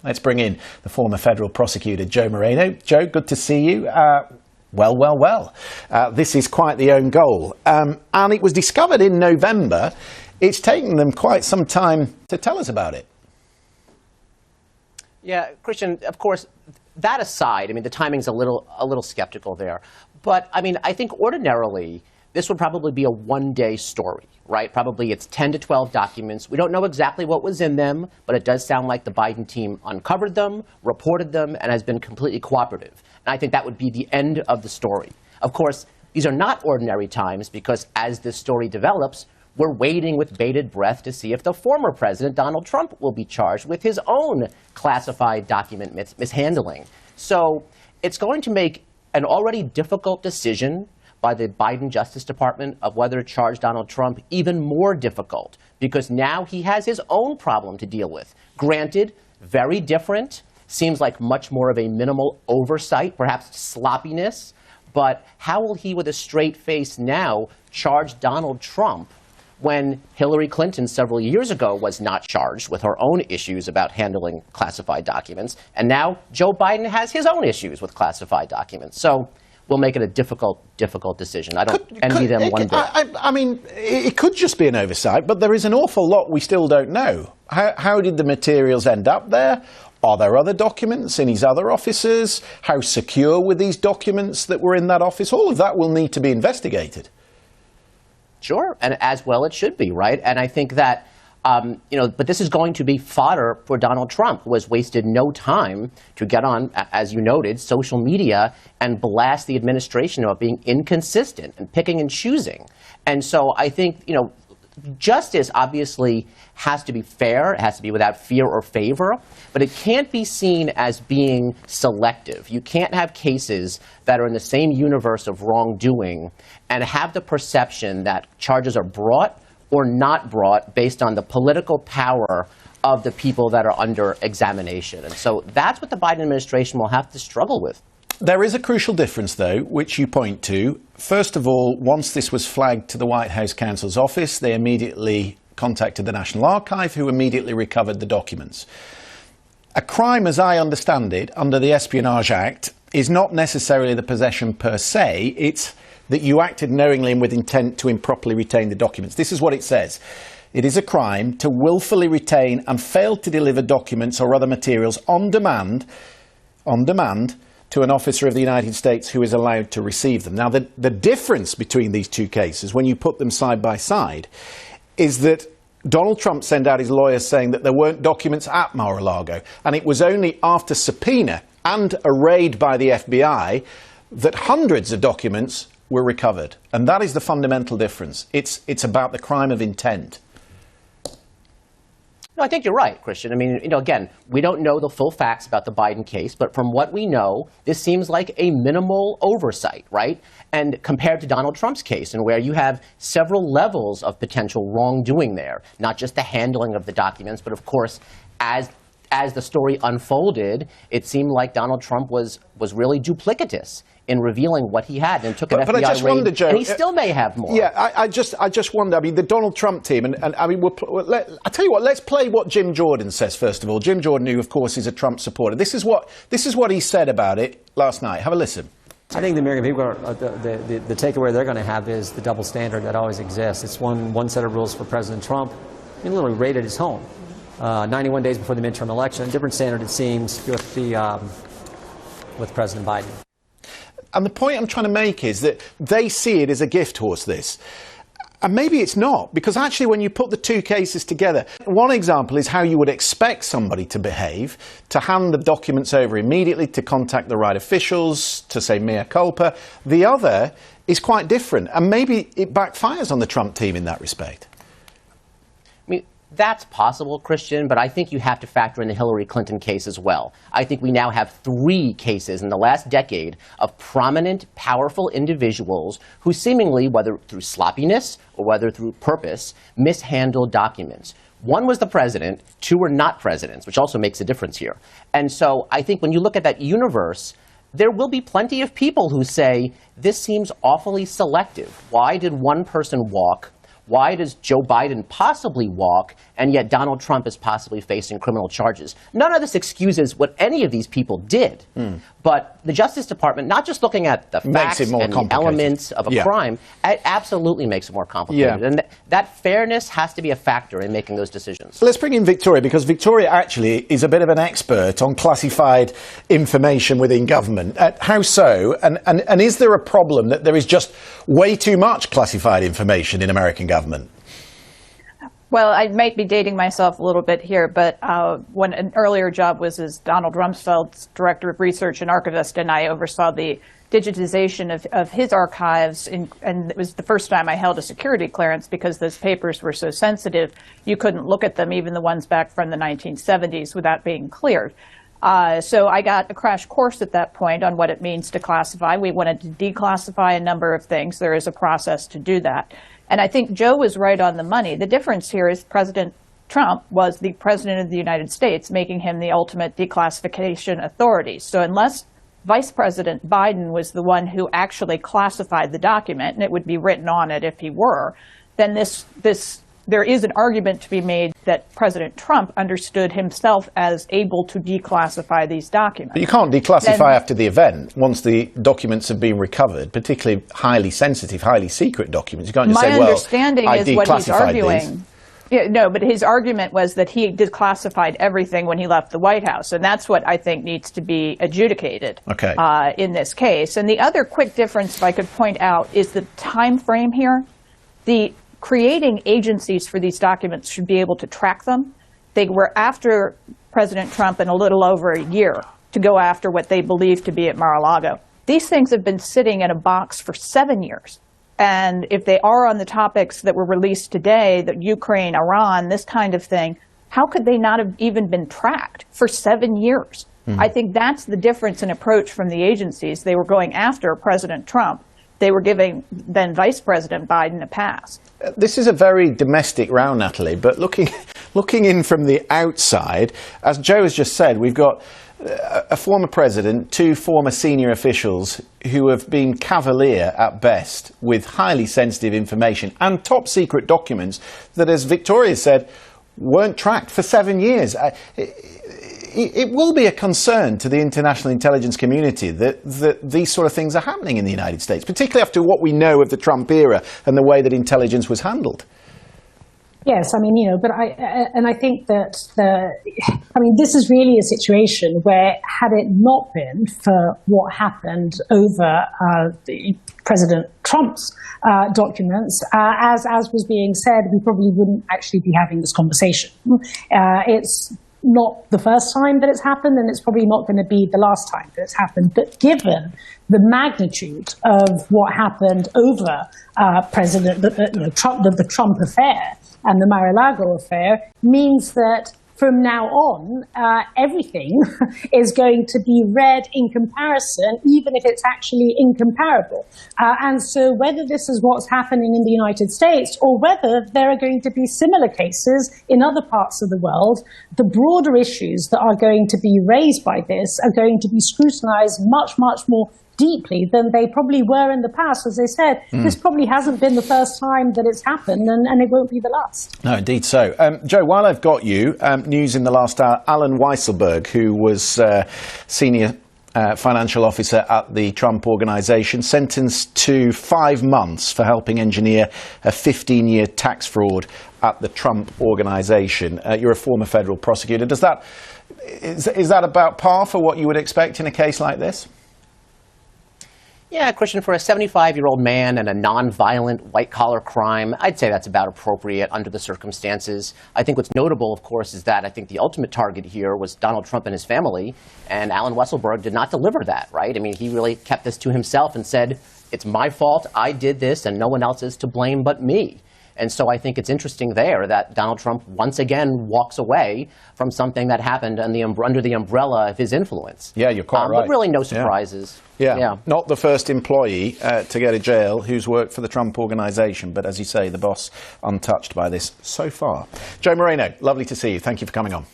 Let's bring in the former federal prosecutor, Joe Moreno. Joe, good to see you. Well. This is quite the own goal. And it was discovered in November. It's taken them quite some time to tell us about it. Yeah, Christian, of course, that aside, I mean, the timing's a little skeptical there. But, I mean, I think ordinarily this would probably be a one-day story, right? Probably it's 10 to 12 documents. We don't know exactly what was in them, but it does sound like the Biden team uncovered them, reported them, and has been completely cooperative. And I think that would be the end of the story. Of course, these are not ordinary times because as this story develops, we're waiting with bated breath to see if the former president, Donald Trump, will be charged with his own classified document mishandling. So it's going to make an already difficult decision by the Biden Justice Department of whether to charge Donald Trump even more difficult, because now he has his own problem to deal with. Granted, very different, seems like much more of a minimal oversight, perhaps sloppiness, but how will he, with a straight face now, charge Donald Trump when Hillary Clinton several years ago was not charged with her own issues about handling classified documents, and now Joe Biden has his own issues with classified documents. So we'll make it a difficult decision. I don't envy them one bit. I mean, it could just be an oversight, but there is an awful lot we still don't know. How did the materials end up there? Are there other documents in his other offices? How secure were these documents that were in that office? All of that will need to be investigated. Sure, and as well it should be, right? And I think that, but this is going to be fodder for Donald Trump, who has wasted no time to get on, as you noted, social media and blast the administration about being inconsistent and picking and choosing. And so I think, justice obviously has to be fair. It has to be without fear or favor, but it can't be seen as being selective. You can't have cases that are in the same universe of wrongdoing and have the perception that charges are brought or not brought based on the political power of the people that are under examination. And so that's what the Biden administration will have to struggle with. There is a crucial difference, though, which you point to. First of all, once this was flagged to the White House counsel's office, they immediately contacted the National Archive, who immediately recovered the documents. A crime, as I understand it, under the Espionage Act, is not necessarily the possession per se. It's that you acted knowingly and with intent to improperly retain the documents. This is what it says. It is a crime to willfully retain and fail to deliver documents or other materials on demand to an officer of the United States who is allowed to receive them. Now, the difference between these two cases, when you put them side by side, is that Donald Trump sent out his lawyers saying that there weren't documents at Mar-a-Lago, and it was only after subpoena and a raid by the FBI that hundreds of documents were recovered. And that is the fundamental difference. It's about the crime of intent. No, I think you're right, Christian. I mean, again, we don't know the full facts about the Biden case, but from what we know, this seems like a minimal oversight, right? And compared to Donald Trump's case, and where you have several levels of potential wrongdoing there, not just the handling of the documents, but of course, as the story unfolded, it seemed like Donald Trump was really duplicitous in revealing what he had and took an FBI I just raid, wonder, Joe, and he still may have more. Yeah, I just wonder. I mean, the Donald Trump team, and I mean, I tell you what. Let's play what Jim Jordan says first of all. Jim Jordan, who of course is a Trump supporter. This is what he said about it last night. Have a listen. I think the American people the takeaway they're going to have is the double standard that always exists. It's one set of rules for President Trump. He literally raided his home 91 days before the midterm election. Different standard, it seems, with President Biden. And the point I'm trying to make is that they see it as a gift horse, this. And maybe it's not, because actually when you put the two cases together, one example is how you would expect somebody to behave, to hand the documents over immediately, to contact the right officials, to say mea culpa. The other is quite different, and maybe it backfires on the Trump team in that respect. I mean, that's possible, Christian, but I think you have to factor in the Hillary Clinton case as well. I think we now have 3 cases in the last decade of prominent, powerful individuals who seemingly, whether through sloppiness or whether through purpose, mishandled documents. 1 was the president, 2 were not presidents, which also makes a difference here. And so I think when you look at that universe, there will be plenty of people who say, this seems awfully selective. Why did one person walk? Why does Joe Biden possibly walk, and yet Donald Trump is possibly facing criminal charges? None of this excuses what any of these people did. But the Justice Department, not just looking at the facts and the elements of a crime, it absolutely makes it more complicated. And that fairness has to be a factor in making those decisions. Let's bring in Victoria, because Victoria actually is a bit of an expert on classified information within government. How so? And is there a problem that there is just way too much classified information in American government? Well, I might be dating myself a little bit here, but when an earlier job was as Donald Rumsfeld's Director of Research and Archivist, and I oversaw the digitization of his archives, and it was the first time I held a security clearance because those papers were so sensitive, you couldn't look at them, even the ones back from the 1970s, without being cleared. So I got a crash course at that point on what it means to classify. We wanted to declassify a number of things. There is a process to do that. And I think Joe was right on the money. The difference here is President Trump was the President of the United States, making him the ultimate declassification authority. So unless Vice President Biden was the one who actually classified the document, and it would be written on it if he were, then there is an argument to be made that President Trump understood himself as able to declassify these documents. But you can't declassify after the event, once the documents have been recovered, particularly highly sensitive, highly secret documents. You can't just say, well, my understanding is what he's arguing. These. Yeah, no, but his argument was that he declassified everything when he left the White House, and that's what I think needs to be adjudicated in this case. And the other quick difference, if I could point out, is the time frame here. The creating agencies for these documents should be able to track them. They were after President Trump in a little over a year to go after what they believe to be at Mar-a-Lago. These things have been sitting in a box for 7 years. And if they are on the topics that were released today, the Ukraine, Iran, this kind of thing, how could they not have even been tracked for 7 years? I think that's the difference in approach from the agencies. They were going after President Trump. They were giving then Vice President Biden a pass. This is a very domestic round, Natalie, but looking in from the outside, as Joe has just said, we've got a former president, 2 former senior officials who have been cavalier at best with highly sensitive information and top secret documents that, as Victoria said, weren't tracked for 7 years. It will be a concern to the international intelligence community that these sort of things are happening in the United States, particularly after what we know of the Trump era and the way that intelligence was handled. Yes, I mean, but I think that this is really a situation where, had it not been for what happened over President Trump's documents, as was being said, we probably wouldn't actually be having this conversation. It's not the first time that it's happened, and it's probably not going to be the last time that it's happened. But given the magnitude of what happened over Trump, the Trump affair and the Mar-a-Lago affair, means that from now on, everything is going to be read in comparison, even if it's actually incomparable. And so whether this is what's happening in the United States or whether there are going to be similar cases in other parts of the world, the broader issues that are going to be raised by this are going to be scrutinized much, much more deeply than they probably were in the past. As I said, this probably hasn't been the first time that it's happened, and it won't be the last. No, indeed so. Joe, while I've got you, news in the last hour, Alan Weisselberg, who was senior financial officer at the Trump Organization, sentenced to 5 months for helping engineer a 15-year tax fraud at the Trump Organization. You're a former federal prosecutor. Is that about par for what you would expect in a case like this? Yeah, Christian, for a 75-year-old man and a non-violent white-collar crime, I'd say that's about appropriate under the circumstances. I think what's notable, of course, is that I think the ultimate target here was Donald Trump and his family, and Alan Weisselberg did not deliver that, right? I mean, he really kept this to himself and said, it's my fault, I did this, and no one else is to blame but me. And so I think it's interesting there that Donald Trump once again walks away from something that happened under the umbrella of his influence. Yeah, you're quite right. But really no surprises. Yeah. Not the first employee to go to jail who's worked for the Trump Organization, but as you say, the boss untouched by this so far. Joe Moreno, lovely to see you. Thank you for coming on.